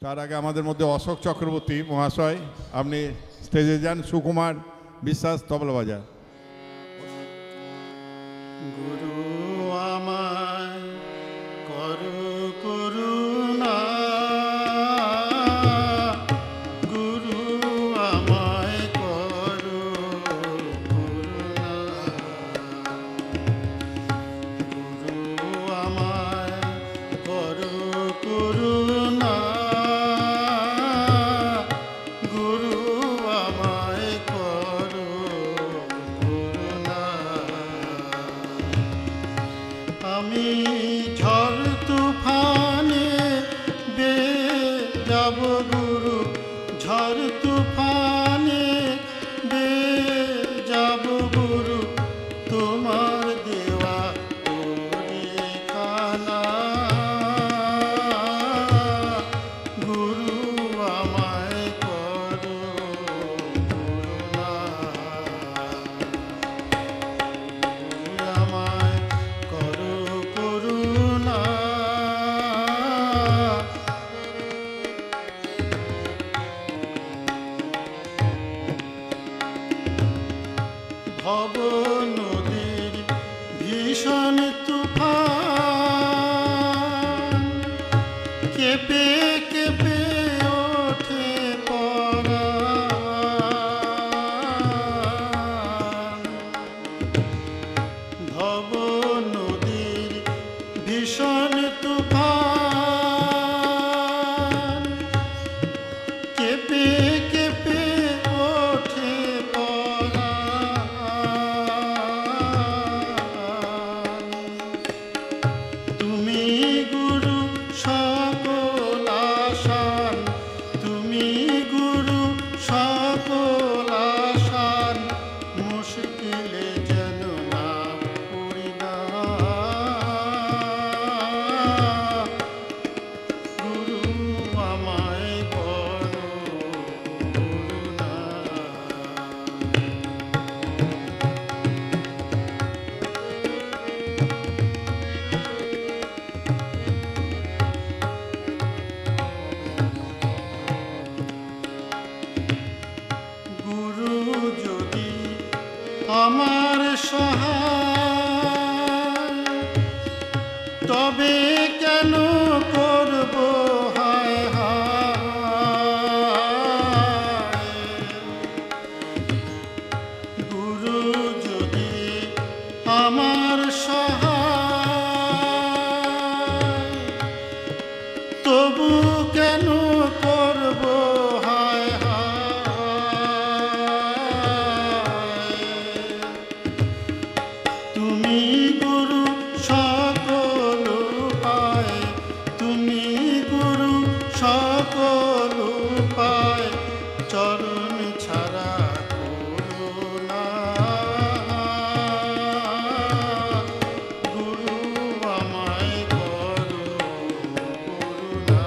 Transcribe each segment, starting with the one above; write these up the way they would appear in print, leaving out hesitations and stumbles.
তার আগে আমাদের মধ্যে অশোক চক্রবর্তী মহাশয়, আপনি স্টেজে যান। সুকুমার বিশ্বাস তবলা বাজায়। গুরু আমায় করো করুণা, গুরু আমায় করো করুণা, গুরু আমায় করো করুণা, গুরু আমায় করো করুণা। আমি ঝড় তুফানে বেয়ে যাব গুরু, ঝড় তুফানে বেয়ে যাব গুরু, তোমার দেওয়া পরিখানা, গুরু আমায় করো করুণা, আমায় করো করুণা। ভব নদীর ভীষণ তুফান, কেঁপে কেঁপে ওঠে পরাণ, ভব নদীর ভীষণ তুফান, কেঁপে কেঁপে ওঠে পরাণ। তুমি গুরু সকল আশান, তুমি গুরু সকল আশান, মুশকিলে যেন না পড়ি না, গুরু আমায় করো করুণা। গুরু যদি আমার সহায়, তবে কেন করব হায় হায়। গুরু যদি আমার সহায়, তবু কেন করব হায় হায়। তুমি গুরু সকল উপায়, তুমি গুরু সকল উপায়, চরণ ছাড়া করুণা, গুরু আমায় করো করুণা।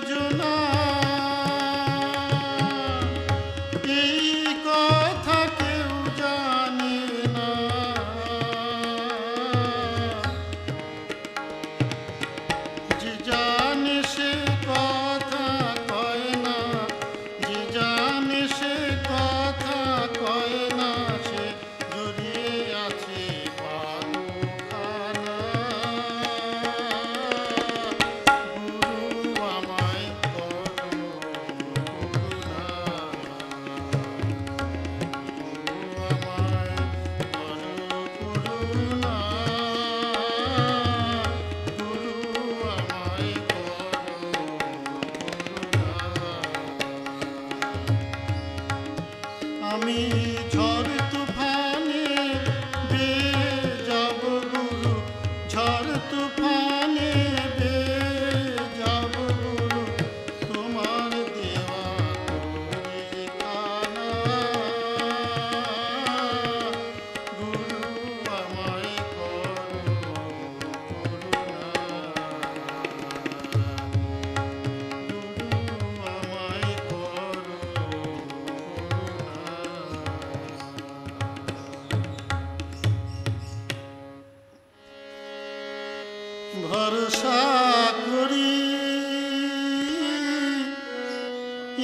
বুঝো না এই কথা কেউ জানে না যে জানে সে কথা কয় না যে জানে সে কথা কয় না সে জড়িয়ে আছে পালখানা গুরু আমায় করো করুণা গুরু আমায় করো করুণা গুরু আমায় করো করুণা আমি ঝড় তুফানে বেয়ে যাব গুরু ঝড় তুফানে বেয়ে যাব গুরু তোমার দেওয়া ঠিকানা গুরু আমায় করো করুণা গুরু আমায় করো করুণা ভরসা করি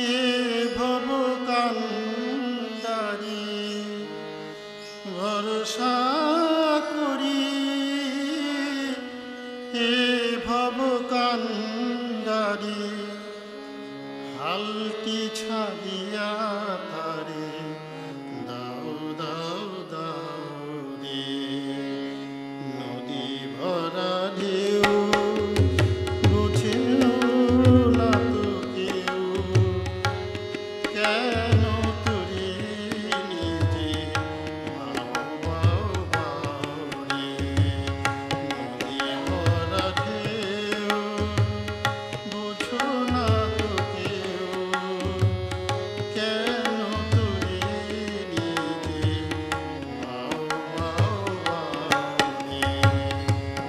এ ভব কান্দারি ভরসা করি এ ভব কান্দারি হালটি ছাড়িয়া তারে দাও দাও দাও রে নদী ভরা ঢেউ বুঝেও না তো কেউ কেন তুরি নিজে বাও বাও বাও রে নদী ভরা ঢেউ বুঝো না তো কেউ কেন তুরি নিজে বাও বাও বাও রে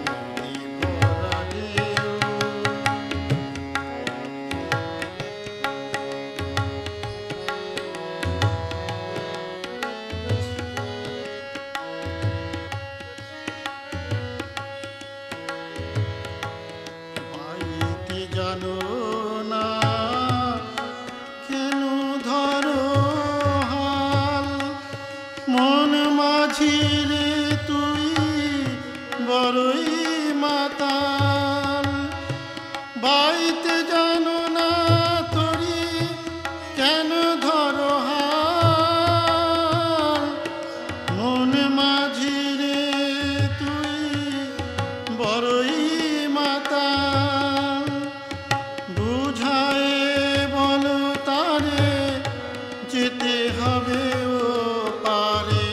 নদী ভরা ঢেউ পাইতে জানো না কেন ধরো হাল মন মাঝি রে তুই বড়ই মাতাল বাইতে জানো না তোরি কেন ধরো হাল মন মাঝি রে তুই বড়ই মাতাল বুঝায়ে বলো তারে যেতে হবে ও পারে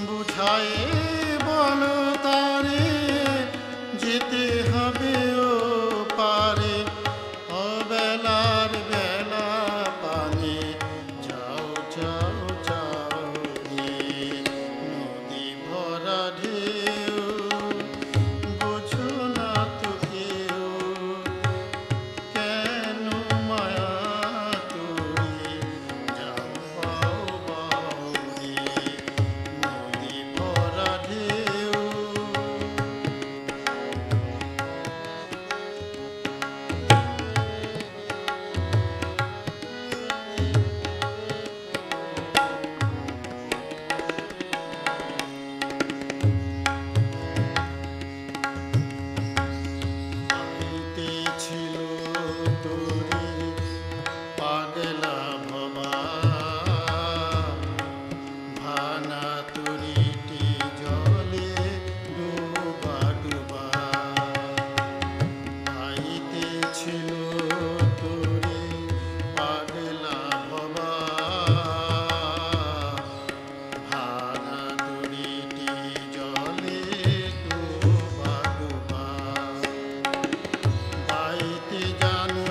বুঝায়ে বলো তারে যেতে হবে ও পারে অবেলার বেলা পানে যাও যাও যাও রে নদী ভরা ঢেউ বুঝো না তো কেউ কেন মায়া তোরে যাও পাও পাও রে নদী ভরা ঢেউ পাইতে ছিল তোরে পাগলা ভবা ভানা তুরিটি জলে ডুবা ডুবা পাইতে ছিল তোরে পাগলা ভবা ভানা তুরিটি জলে ডুবা ডুবা পাইতে জানো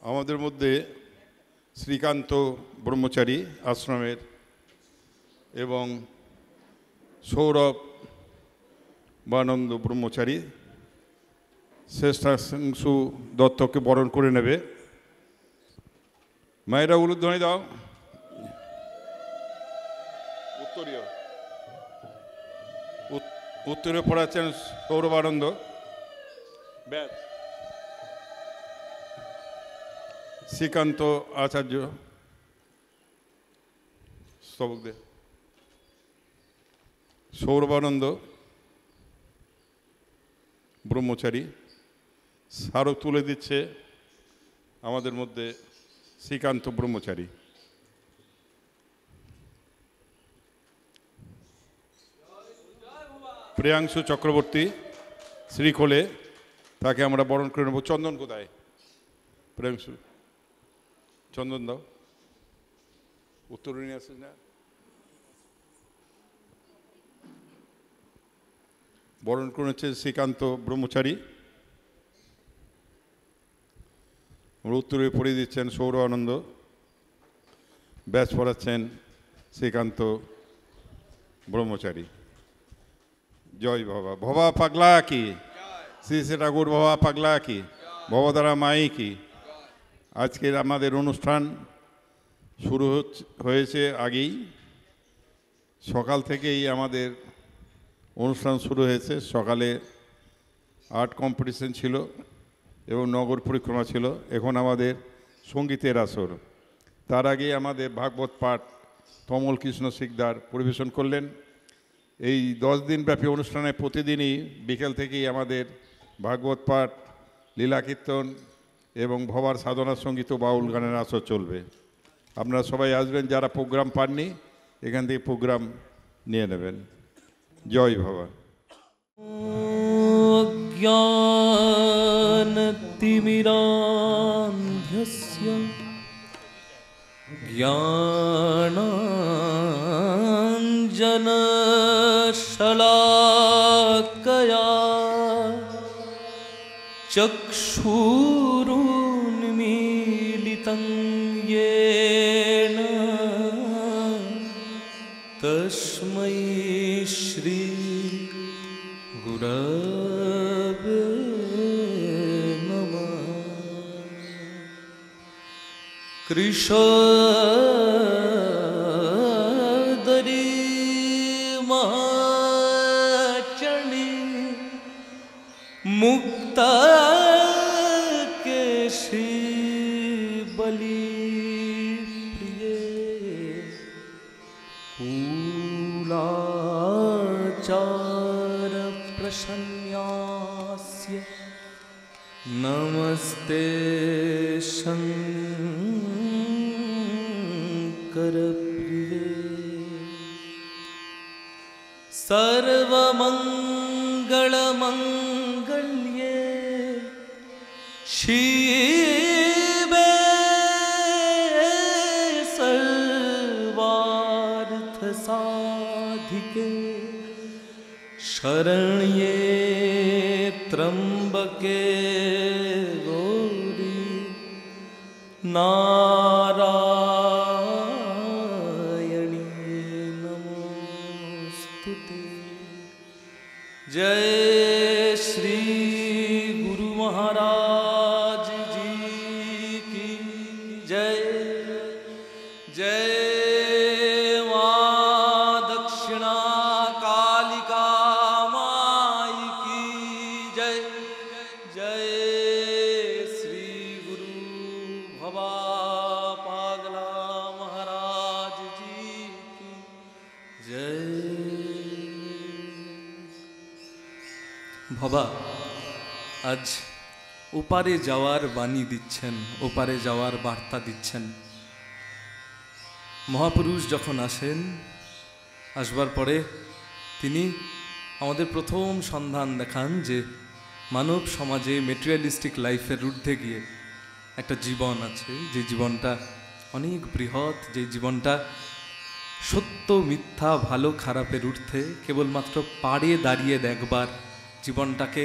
আমাদের মধ্যে শ্রীকান্ত ব্রহ্মচারী আশ্রমের এবং সৌরভ বানন্দ ব্রহ্মচারী শ্রেষ্ঠাংশু দত্তকে বরণ করে নেবে। মায়েরা উলুধ্বনি দাও। উত্তরীয় পড়াচ্ছেন সৌরভানন্দ। শ্রীকান্ত আচার্য স্তবক দে। সৌরভানন্দ ব্রহ্মচারী স্মারক তুলে দিচ্ছে আমাদের মধ্যে শ্রীকান্ত ব্রহ্মচারী। প্রিয়াংশু চক্রবর্তী শ্রীখোলে, তাকে আমরা বরণ করে নেব। চন্দন কোথায়? প্রিয়াংশু চন্দন দাও। উত্তরণী আছে না? বরণ করে হচ্ছে শ্রীকান্ত ব্রহ্মচারী। উত্তরে পড়িয়ে দিচ্ছেন সৌরভানন্দ, ব্যাচ পড়াচ্ছেন শ্রীকান্ত ব্রহ্মচারী। জয় বাবা। ভবা পাগলা কি? শ্রী শ্রী ঠাকুর ভবা পাগলা কি? ভবতারা মাই কি? আজকের আমাদের অনুষ্ঠান শুরু হয়েছে আগেই, সকাল থেকেই আমাদের অনুষ্ঠান শুরু হয়েছে। সকালে আর্ট কম্পিটিশন ছিল এবং নগর পরিক্রমা ছিল। এখন আমাদের সঙ্গীতের আসর। তার আগে আমাদের ভাগবত পাঠ তমল কৃষ্ণ শিকদার পরিবেশন করলেন। এই 10 দিনব্যাপী অনুষ্ঠানে প্রতিদিনই বিকেল থেকেই আমাদের ভাগবত পাঠ, লীলা কীর্তন এবং ভবার সাধনা সঙ্গীত ও বাউল গানের আসর চলবে। আপনারা সবাই আসবেন, যারা প্রোগ্রাম পাননি এখান থেকে প্রোগ্রাম নিয়ে নেবেন। জয় ভবা। জ্ঞানতিমিরান্ধ্যস্য জ্ঞানাঞ্জনশলাকয়া চক্ষুरुन्मीलितं येन तस्मै श्री गुरवे नमः। कृशोदरी महाचरणी मुक्ता केशी बलि प्रिये कुलाचार प्रसन्यास्य नमस्ते शंकर प्रिये। सर्वमंगल मंगल्ये शिवे सर्वार्थ साधिके शरण्ये त्र्यंबके गौरी नारायणी नमोस्तुते। जय श्री गुरु महाराज जी की जय। जय मां दक्षिणा कालिका माई की जय। जय श्री गुरु भवा पागला महाराज जी की जय। भवा आज ওপারে যাওয়ার বাণী দিচ্ছেন, ওপারে যাওয়ার বার্তা দিচ্ছেন। মহাপুরুষ যখন আসেন, আসবার পরে তিনি আমাদের প্রথম সন্ধান দেখান যে মানব সমাজে মেটেরিয়ালিস্টিক লাইফের ঊর্ধ্বে গিয়ে একটা জীবন আছে, যে জীবনটা অনেক বৃহৎ, যে জীবনটা সত্য মিথ্যা ভালো খারাপের ঊর্ধ্বে কেবলমাত্র পাড়ে দাঁড়িয়ে দেখবার, জীবনটাকে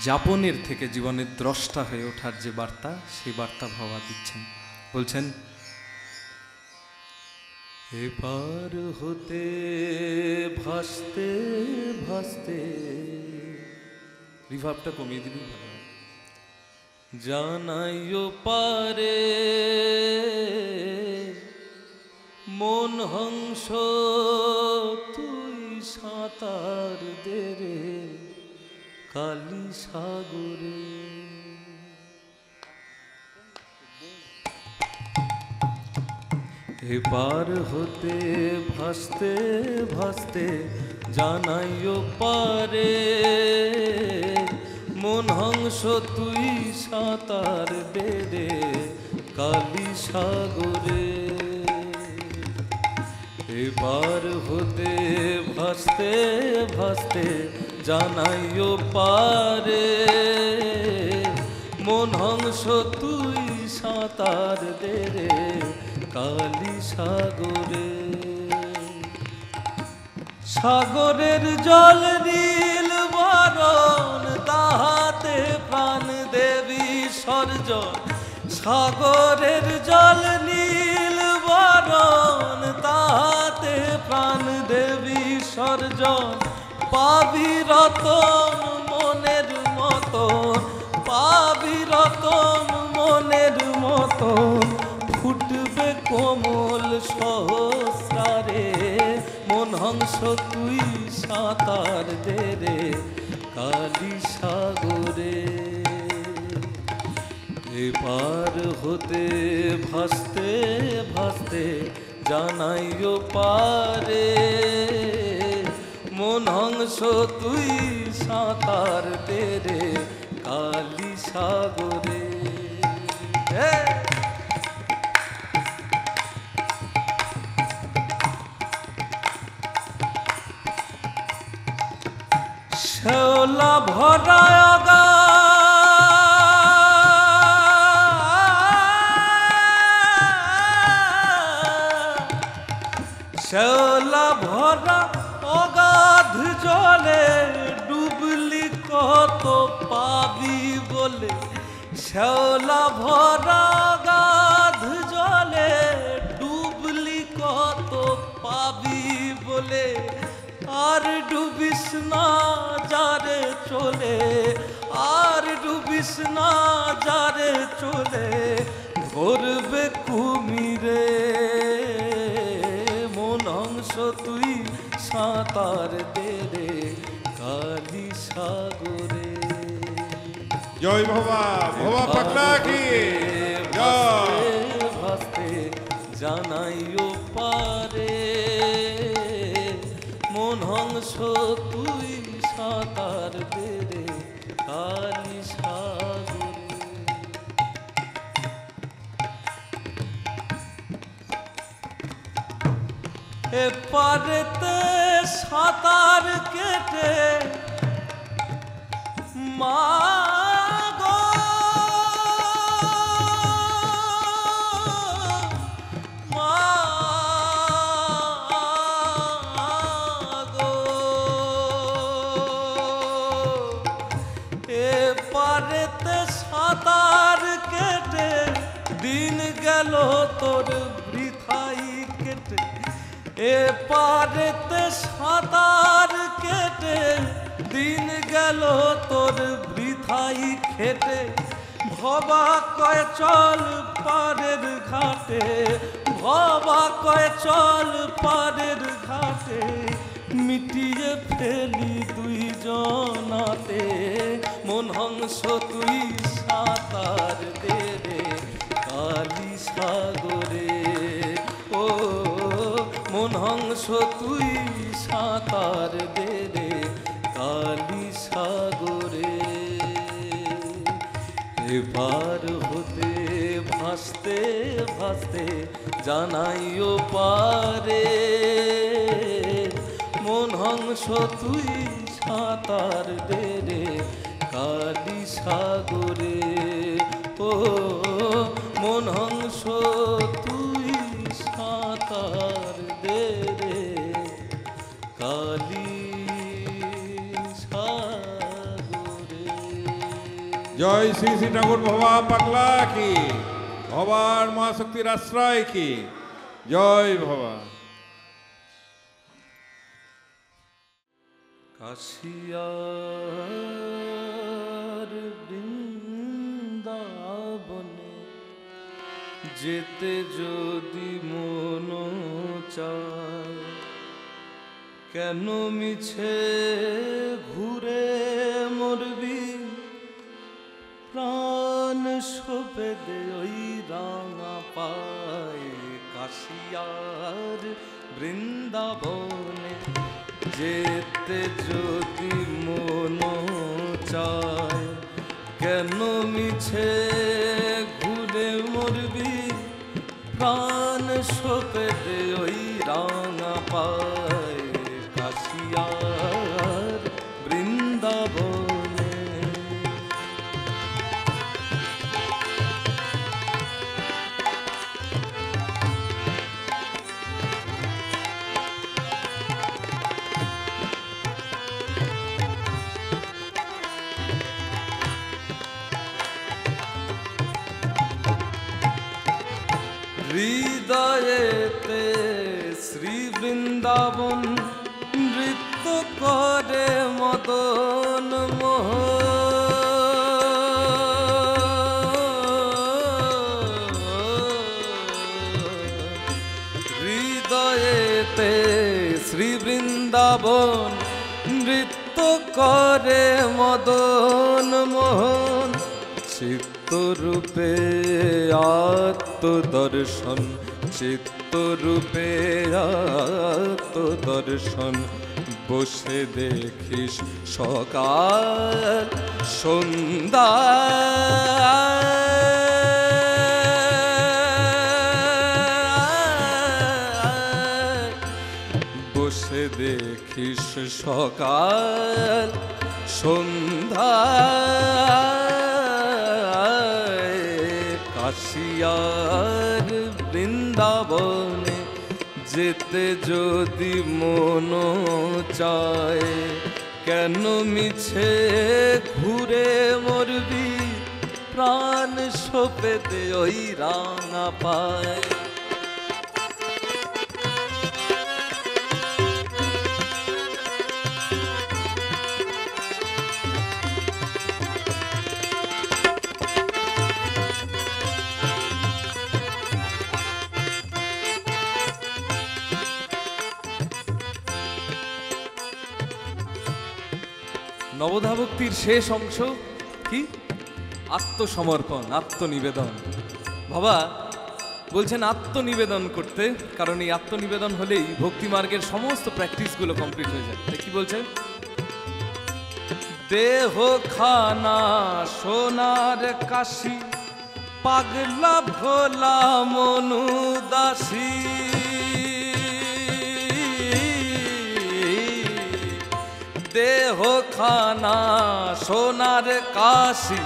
যাপনের থেকে জীবনের দ্রষ্টা হয়ে ওঠার যে বার্তা, সেই বার্তা ভবা দিচ্ছেন। বলছেন, এপার হতে ভাসতে ভাসতে, রিভাবটা কমিয়ে দিবি ভালো, জানাইও পারে মন হংস তুই সাঁতার দে রে কালী সাগরে। এপার হতে ভাসতে ভাসতে জানাইও পারে মন হংস তুই সাঁতার দে রে কালী সাগরে। এবার হতে ভাসতে ভাসতে জানাইও পারে মন হংস তুই সাঁতার দে রে কালী সাগরে। সাগরের জল নীল বরণ তাহাতে প্রাণ দেবী সর্জন। সাগরের জল নীল বরণ তাহাতে প্রাণ দেবী সর্জন। পাবি রতন মনের মতন, পাবি রতন মনের মতন, ফুটবে কোমল সহস্রারে মন হংস তুই সাঁতার দে রে কালী সাগরে। এপার হতে ভাসতে ভাসতে জানাইও পারে মন হংস তুই সাঁতার দে রে কালী সাগরে। শ্যাওলা ভরা আগা শ্যাওলা ভরা অগাধ জলে ডুবলি কত পাবি বলে। শ্যাওলা ভরা অগাধ জলে ডুবলি কত পাবি বলে। আর ডুবিস না যারে চলে, আর ডুবিস না যারে চলে, ধরবে কুমিরে মন হংস তুই সাঁতার দে রে কালী সাগরে। জয় ভবা, ভবা পাগলা কি জয়। ভাসতে জানাইও পারে মন হংস তুই সাঁতার দে রে কালী সাগরে। এপারেতে সাঁতার কেটে মা গো মা গো। এপারেতে সাঁতার কেটে দিন গেল তোর বৃথাই কেটে। এপারেতে সাঁতার কেটে দিন গেল তোর বৃথাই খেটে। ভবা কয় চল পারের ঘাটে, ভবা কয় চল পারের ঘাটে, মিটিয়ে ফেলি দুই জনাতে মন হংস তুই সাঁতার দে রে কালী সাগরে। ও মন হংস তুই সাঁতার দে রে কালী সাগরে। এবার হতে ভাসতে ভাসতে জানাইও পারে মন হংস তুই সাঁতার দে রে কালী সাগরে। ও মন হংস তুই সাঁতার দে রে কালী সাগরে। জয় শ্রী শ্রী ঠাকুর ভবা পাগলা কি, ভবার মহাশক্তির আশ্রয় কি, জয় ভবা। কাশিয়ার বৃন্দাবনে যেতে যদি মন চায়, কেন মিছে ঘুরে মরবি, প্রাণ সপে দে ওই রাঙা পায়। কাশিয়ার বৃন্দাবনে যেতে যদি মন চায়, কেন মিছে ঘুরে মরবি, প্রাণ সপে দে ওই রাঙা পায়। কাশিয়ার বৃন্দাবনে হৃদয়েতে শ্রী বৃন্দাবন নৃত্য করে মদন হৃদয়েতে শ্রী বৃন্দাবন নৃত্য করে মদন মোহন। চিত্তরূপে আত্মদর্শন, চিত্তরূপে আত্মদর্শন, বসে দেখিস সকাল সন্ধ্যা। বসে দেখিস সকাল সন্ধ্যা। কাশিয়ার বৃন্দাবনে যেতে যদি মন চায়, কেন মিছে ঘুরে মরবি, প্রাণ সপে দে ওই রাঙা পায়। নবধা ভক্তির শেষ অংশ কি? আত্মসমর্পণ, আত্মনিবেদন। বাবা বলছেন আত্মনিবেদন করতে, কারণ এই আত্মনিবেদন হলেই ভক্তি মার্গের সমস্ত প্র্যাকটিসগুলো কমপ্লিট হয়ে যায়। কি বলছেন? দেহ খানা সোনার কাশি, পাগলা ভোলা মনুদাসী। দেহ খানা সোনার কাশি,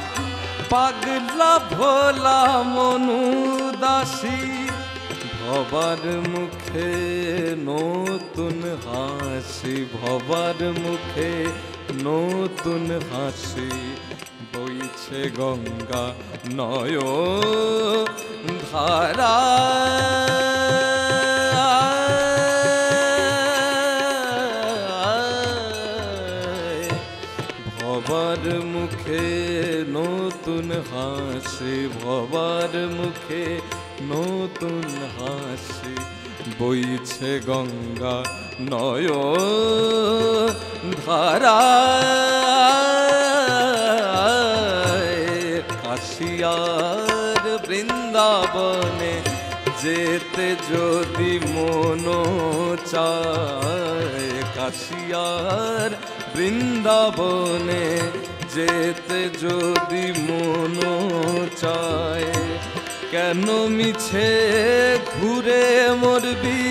পাগলা ভোলা মনুদাসী। ভবার মুখে নতুন হাসি, ভবার মুখে নতুন হাসি। বইছে গঙ্গা নয় ধারা, ভবার মুখে নতুন হাসি, ভবার মুখে নতুন হাসি। বইছে গঙ্গা নয় ধারা। কাশিয়ার বৃন্দাবনে যেতে যদি মন চায়, কাশিয়ার বৃন্দাবনে যেতে যদি মন চায়, কেন মিছে ঘুরে মরবি,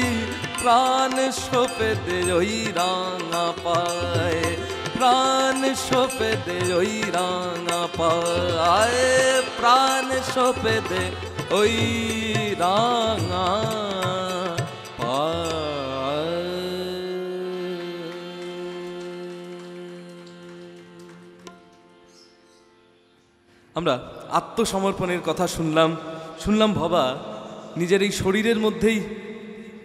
প্রাণ সপে দে ওই রাঙা পায়। প্রাণ সপে দে ওই রাঙা পায়, প্রাণ সপে দে ওই রাঙা পায়। আমরা আত্মসমর্পণের কথা শুনলাম ভবা নিজের এই শরীরের মধ্যেই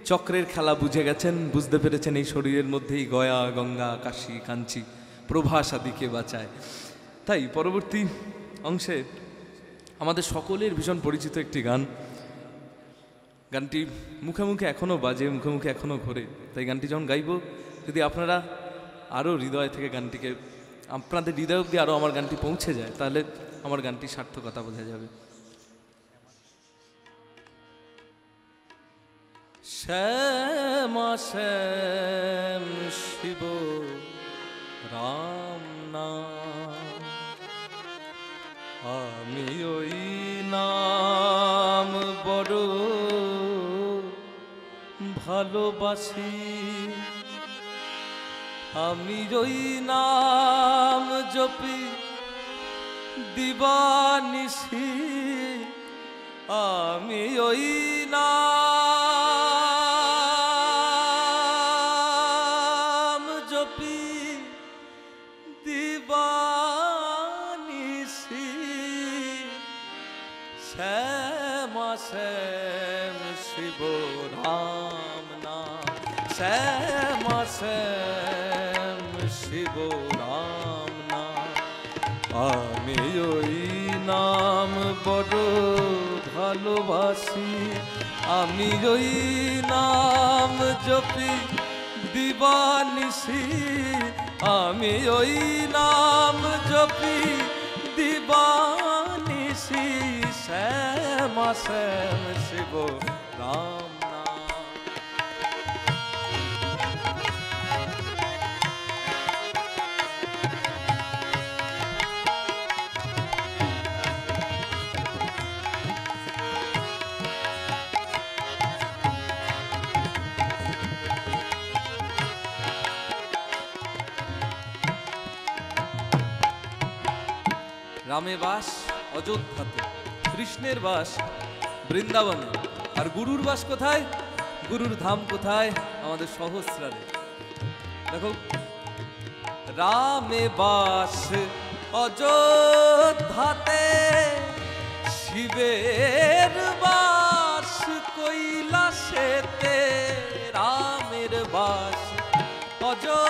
চক্রের খেলা বুঝে গেছেন, বুঝতে পেরেছেন এই শরীরের মধ্যেই গয়া গঙ্গা কাশী কাঞ্চি প্রভাস আদিকে বাঁচায়। তাই পরবর্তী অংশে আমাদের সকলের ভীষণ পরিচিত একটি গানটি মুখে মুখে এখনও বাজে, মুখে মুখে এখনও ঘোরে। তাই গানটি যখন গাইব, যদি আপনারা আরও হৃদয় থেকে গানটিকে, আপনাদের হৃদয় অবধি আরও আমার গানটি পৌঁছে যায়, তাহলে আমার গানটি সার্থকতা বোঝা যাবে। শ্যামা শ্যাম শিব রাম নাম, আমি ওই নাম বড় ভালোবাসি, আমি ওই নাম জপি দিবানিশি, আমি ওই নাম জপি দিবানিশি, শ্যামা শ্যাম শিব রাম নাম, শ্যামা শ্যাম শিব রাম নাম, আমি ওই নাম বড় ভালোবাসি, আমি ওই নাম জপি দিবানিশি, আমি ওই নাম জপি দিবানিশি, শ্যামা শ্যাম শিব রাম নাম। রামে বাস অযোধ্যাতে, কৃষ্ণের বাস বৃন্দাবনে, আর গুরুর বাস কোথায়? গুরুর ধাম কোথায়? আমাদের সহস্রারে। দেখো, রামে বাস অযোধ্যাতে, শিবের বাস কৈলাসেতে, রামের বাস অযোধ্যাতে,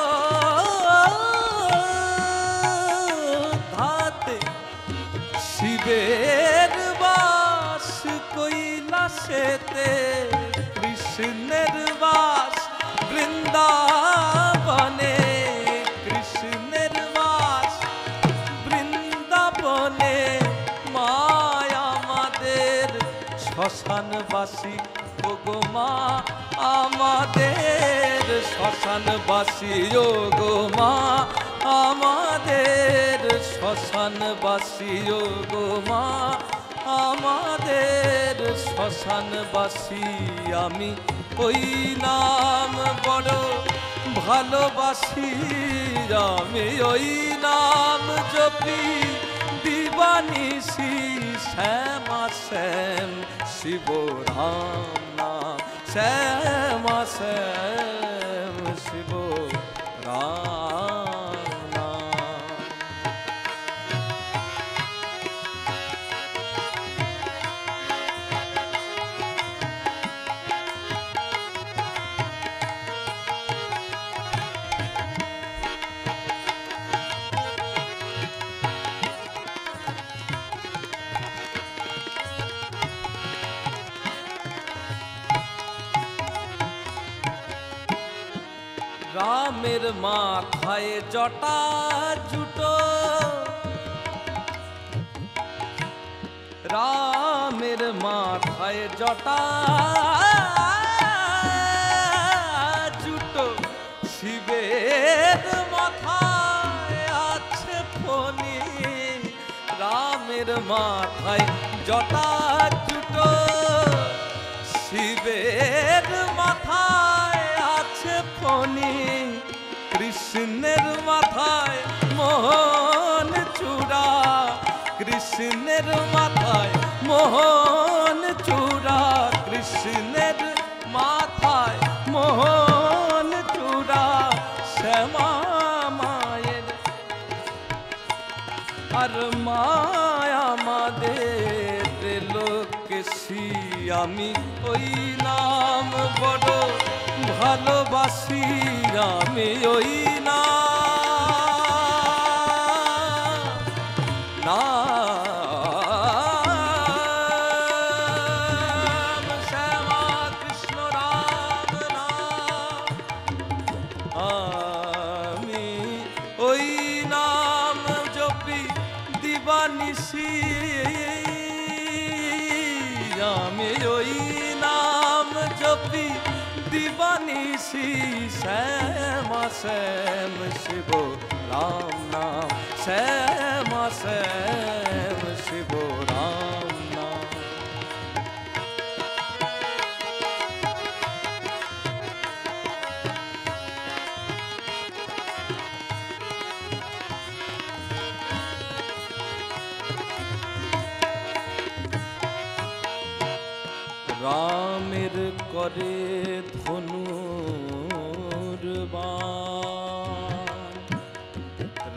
শিবের বাস কৈলাসেতে, কৃষ্ণের বাস বৃন্দাবনে, কৃষ্ণের বাস বৃন্দাবনে, মায়া আমাদের শ্মশানবাসী, ও গো মা আমাদের শ্মশানবাসী, ও গো মা আমাদের শ্মশানবাসী, ও গো মা আমাদের শ্মশানবাসী, আমি ওই নাম বড় ভালোবাসি, আমি ওই নাম জপি দিবানিশি, শ্যামা শ্যাম শিব রাম নাম, শ্যামা শ্যাম শিব রাম নাম। রামের মাথায় জটা জুটো, রামের মাথায় জটা জুটো, শিবের মাথায় আছে ফণি, রামের মাথায় জটা জুটো, শিবের মাথায় আছে ফণি, কৃষ্ণের মাথায় মোহন চূড়া, কৃষ্ণের মাথায় মোহন চূড়া, কৃষ্ণের মাথায় মোহন চূড়া, শ্যামা মায়ের আর মায়া আমি ওই নাম বড় ভালোবাসি, আমি ওই নাম শ্যামা কৃষ্ণ রাম নাম, আমি ওই নাম জপি দিবানিশি, আমি ওই নাম জপি দিবানিশি, শ্যামা শ্যাম শিব রাম নাম, শ্যামা শ্যাম শিব রাম নাম। রামের করে ধনুর বাণ,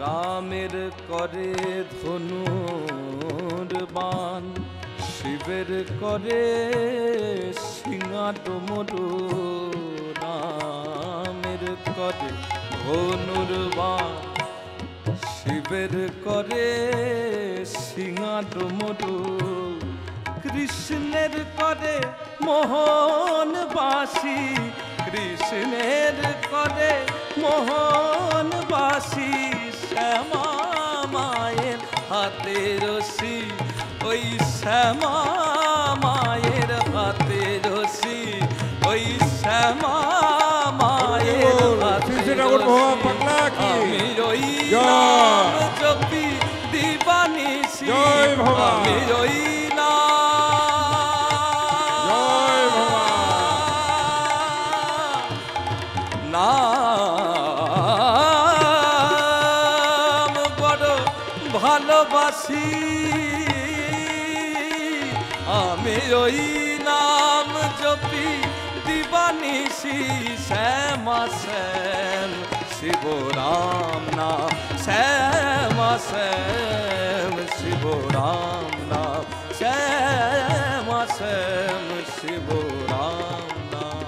রামের করে ধনুর বাণ, শিবের করে সিংহা ডমরু, রামের করে ধনুর বাণ, শিবের করে সিংহা ডমরু, কৃষ্ণের করে মোহন বাসি, কৃষ্ণের করে মোহন বাসি, শ্যামা মায়ের হাতে রশি, ওই শ্যামা মায়ের হাতে রশি, ওই শ্যামা মায়ের হাতে রশি, আমি ওই নাম জপি দিবানিশি, আমি ওই নাম বড় ভালোবাসি, আমি ওই নাম জপি দিবানিশি, শ্যামা শ্যাম শিব রাম নাম, শ্যামা শ্যাম শিব রাম নাম, শ্যামা শ্যাম শিব রাম নাম।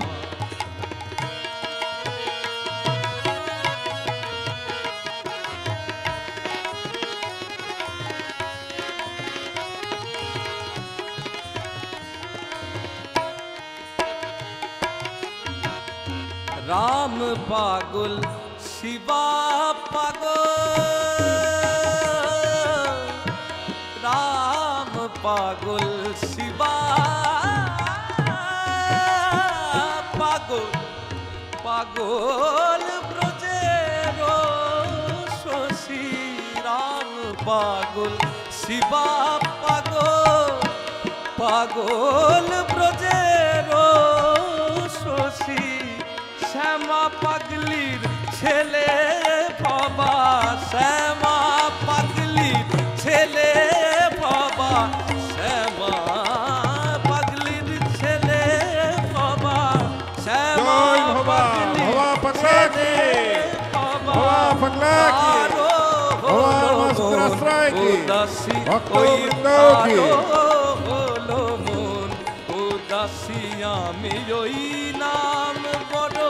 রাম পাগল শিবা পাগল, রাম পাগল শিবা পাগল, পাগল ব্রজের শশী, রাম পাগল শিবা পাগল, পাগল ব্রজের শশী, শ্যামা পাগলির ছেলে বাবা, শ্যামা পাগলির ছেলে বাবা, শ্যামা পাগলির ছেলে বাবা, শ্যামা পাগলির ছেলে বাবা, উদাসী ওই হলো মন উদাসী, আমি ওই নাম বড়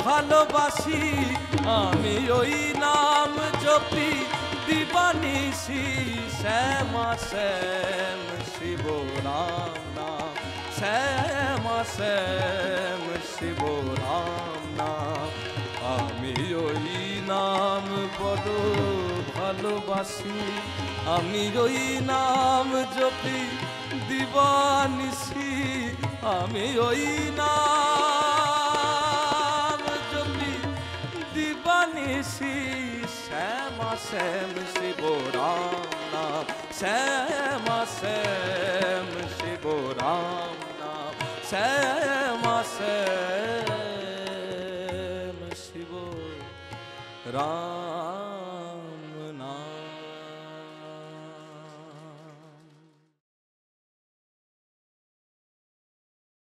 ভালোবাসি, আমি ওই নাম জপি দিবানিশি, শ্যামা শ্যাম শিব রাম নাম, শ্যামা শ্যাম শিব রাম নাম, আমি ওই নাম বড় ভালোবাসি, আমি ওই নাম জপি দিবানিশি, আমি ওই নাম জপি দিবানিশি, শ্যামা শ্যাম শিব রাম নাম, শ্যামা শ্যাম শিব রাম নাম, শ্যামা শ্যাম শিব রাম।